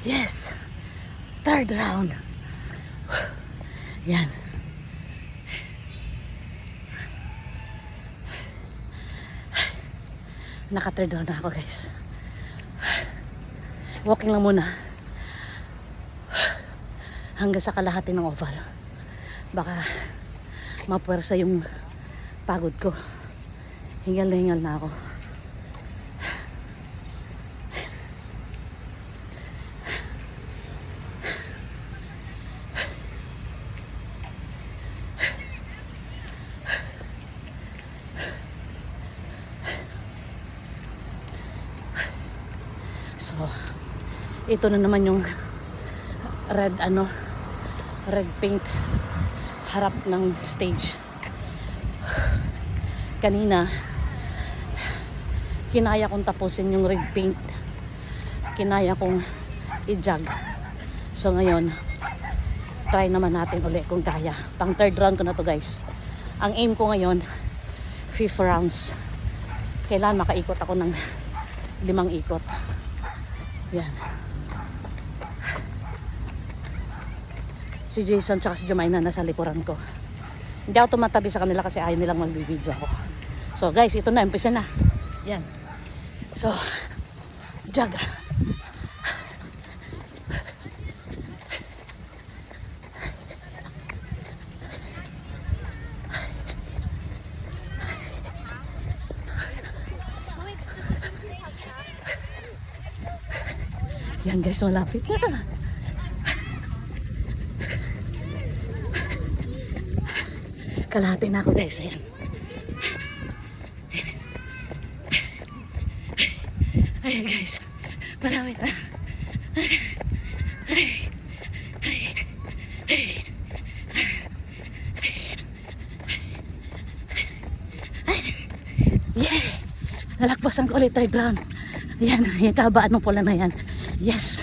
Yes! Third round. Yan. Naka-third round na ako, guys. Walking lang muna. Hanggang sa kalahati ng oval. Baka mapuwersa yung pagod ko. Hingal na ako. So, ito na naman yung red paint harap ng stage. Kanina kinaya kong tapusin yung red paint, kinaya kong i-jog. So ngayon try naman natin ulit kung kaya. Pang third round ko na to, guys. Ang aim ko ngayon 5 rounds. Kailangan makaikot ako ng 5 ikot. Yan. Si Jason tsaka si Jemina nasa likuran ko. Hindi ako tumatabi sa kanila kasi ayaw nilang magbibideo ako. So guys, ito na, umpisa na. Yan. So, jog. Yan guys, malapit na. Kalahati na ako, guys. Ayan. Ayan guys, malapit na. Yeah! Nalakpasan ko ulit third round. Ayan, yung kabaan ng pula na yan. Yes!